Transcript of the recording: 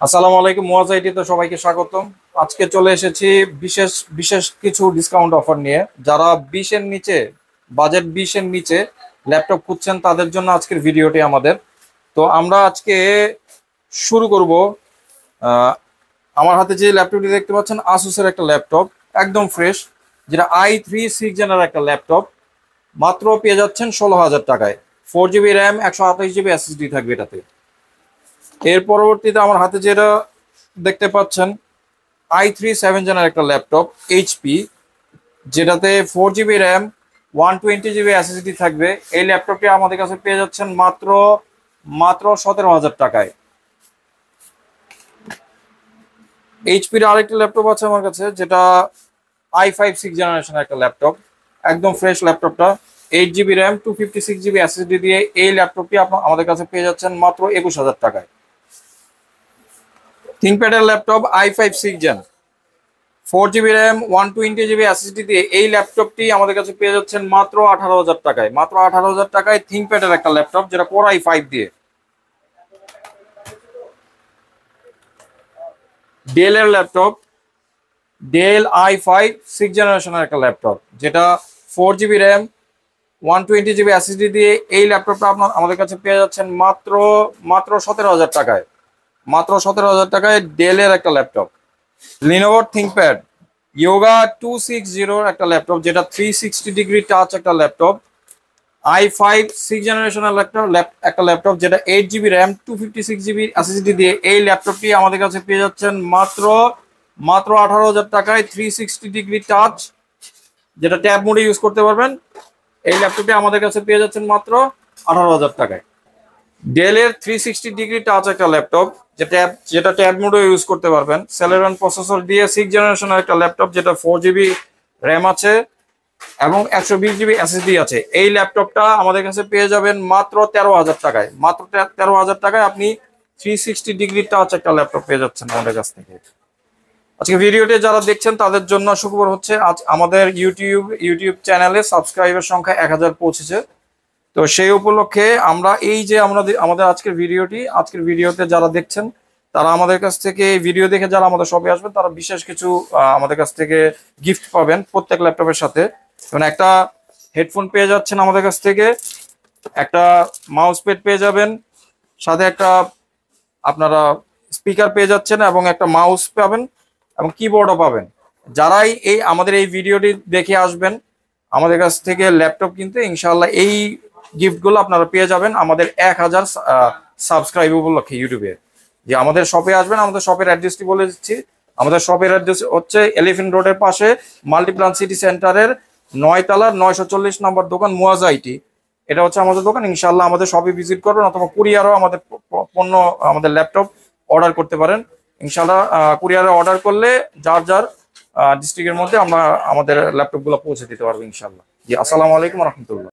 আসসালামু আলাইকুম, মুয়াজ আইটিতে সবাইকে স্বাগতম। আজকে চলে এসেছি বিশেষ বিশেষ কিছু ডিসকাউন্ট অফার নিয়ে। যারা 20-এর নিচে, বাজেট 20-এর নিচে ল্যাপটপ খুঁজছেন তাদের জন্য আজকের ভিডিওটি আমাদের। তো আমরা আজকে শুরু করব। আহ, আমার হাতে যে ল্যাপটপটি দেখতে পাচ্ছেন আসুসের একটা ল্যাপটপ, একদম ফ্রেশ, যেটা i3 6 জেনের একটা ল্যাপটপ। মাত্র পেয়ে যাচ্ছেন 16,000 টাকায়। 4 জিবি র্যাম, 128 জিবি এসএসডি থাকবে এটাতে। এর পরবর্তীতে আমার হাতে যেটা দেখতে পাচ্ছেন i3 7 জেনের একটা ল্যাপটপ এইচপি, যেটাতে 4 জিবি র্যাম, 120 জিবি এসএসডি থাকবে। এই ল্যাপটপটি আমাদের কাছে পেয়ে যাচ্ছেন মাত্র মাত্র 17,000 টাকায়। এইচপির আরেকটা ল্যাপটপ আছে আমার কাছে, যেটা i5 6 জেনারেশনের একটা ল্যাপটপ, একদম ফ্রেশ ল্যাপটপটা। 8 জিবি র্যাম, 256 জিবি এসএসডি দিয়ে এই ল্যাপটপটি আপনার আমাদের কাছে পেয়ে যাচ্ছেন মাত্র 21,000 টাকায়। থিংকপ্যাডের laptop i5 6 gen, 4 GB RAM, 120 GB SSD দিয়ে এই ল্যাপটপটি আমাদের কাছে পেয়ে যাচ্ছেন মাত্র 18,000 টাকায়। মাত্র 18,000 টাকায় থিংকপ্যাডের একটা ল্যাপটপ, যেটা কোর i5 দিয়ে। ডেল এর ল্যাপটপ, ডেল i5 6 জেনারেশনের একটা ল্যাপটপ, যেটা 4 জিবি র্যাম, 120 জিবি এসএসডি দিয়ে এই ল্যাপটপটা আপনার আমাদের কাছে পেয়ে যাচ্ছেন মাত্র মাত্র 17,000 টাকায়। মাত্র 17,000 টাকায় ডেলের একটা ল্যাপটপ। লিনোভোর থিংকপ্যাড ইয়োগা 260 একটা ল্যাপটপ, যেটা 360 ডিগ্রি টাচ একটা ল্যাপটপ। i5 6 জেনারেশনের একটা ল্যাপটপ, যেটা 8 জিবি র্যাম, 256 জিবি এসএসডি দিয়ে এই ল্যাপটপটি আমাদের কাছে পেয়ে যাচ্ছেন মাত্র মাত্র 18,000 টাকায়। 360 ডিগ্রি টাচ, যেটা ট্যাব মোডে ইউজ করতে পারবেন। এই ল্যাপটপটি আমাদের কাছে পেয়ে যাচ্ছেন মাত্র 18,000 টাকায়। ডেলের 360 ডিগ্রি টাচ একটা ল্যাপটপ, যেটা ট্যাব মোডে ইউজ করতে পারবেন। সেলেরন প্রসেসর দিয়ে 6 জেনারেশনের একটা ল্যাপটপ, যেটা 4 জিবি র্যাম আছে এবং 120 জিবি এসএসডি আছে। এই ল্যাপটপটা আমাদের কাছে পেয়ে যাবেন মাত্র 13,000 টাকায়। মাত্র 13,000 টাকায় আপনি 360 ডিগ্রি টাচ একটা ল্যাপটপ পেয়ে যাচ্ছেন আমাদের কাছ থেকে। আজকে ভিডিওটি যারা দেখছেন তাদের জন্য সুখবর হচ্ছে, আজ আমাদের ইউটিউব চ্যানেলে সাবস্ক্রাইবের সংখ্যা 1000 পৌঁছেছে। তো সেই উপলক্ষে আমরা এই যে আমাদের আজকের ভিডিওতে যারা দেখছেন, তারা আমাদের কাছ থেকে এই ভিডিও দেখে যারা আমাদের শপে আসবেন, তারা বিশেষ কিছু আমাদের কাছ থেকে গিফট পাবেন প্রত্যেক ল্যাপটপের সাথে। যেমন একটা হেডফোন পেয়ে যাচ্ছেন আমাদের কাছ থেকে, একটা মাউস প্যাড পেয়ে যাবেন, সাথে একটা আপনারা স্পিকার পেয়ে যাচ্ছেন এবং একটা মাউস পাবেন এবং কিবোর্ডও পাবেন। যারাই আমাদের এই ভিডিওটি দেখে আসবেন আমাদের কাছ থেকে ল্যাপটপ কিনতে, ইনশাআল্লাহ এই গিফটগুলো আপনারা পেয়ে যাবেন আমাদের 1000 সাবস্ক্রাইব উপলক্ষে ইউটিউবে। যে আমাদের শপে আসবেন, আমাদের শপের অ্যাড্রেসটি বলে দিচ্ছি। আমাদের শপের অ্যাড্রেস হচ্ছে এলিফেন্ট রোডের পাশে মাল্টিপ্লান সিটি সেন্টারের 9 তলার 940 নম্বর দোকান, মুয়াজ আইটি। এটা হচ্ছে আমাদের দোকান। ইনশাআল্লাহ আমাদের শপে ভিজিট করবেন, অথবা কুরিয়ারও আমাদের পণ্য, আমাদের ল্যাপটপ অর্ডার করতে পারেন। ইনশাআল্লাহ কুরিয়ারে অর্ডার করলে যার যার ডিস্ট্রিক্টের মধ্যে আমরা আমাদের ল্যাপটপগুলো পৌঁছে দিতে পারবো ইনশাআল্লাহ। জি, আসসালামু আলাইকুম রহমতুল্লাহ।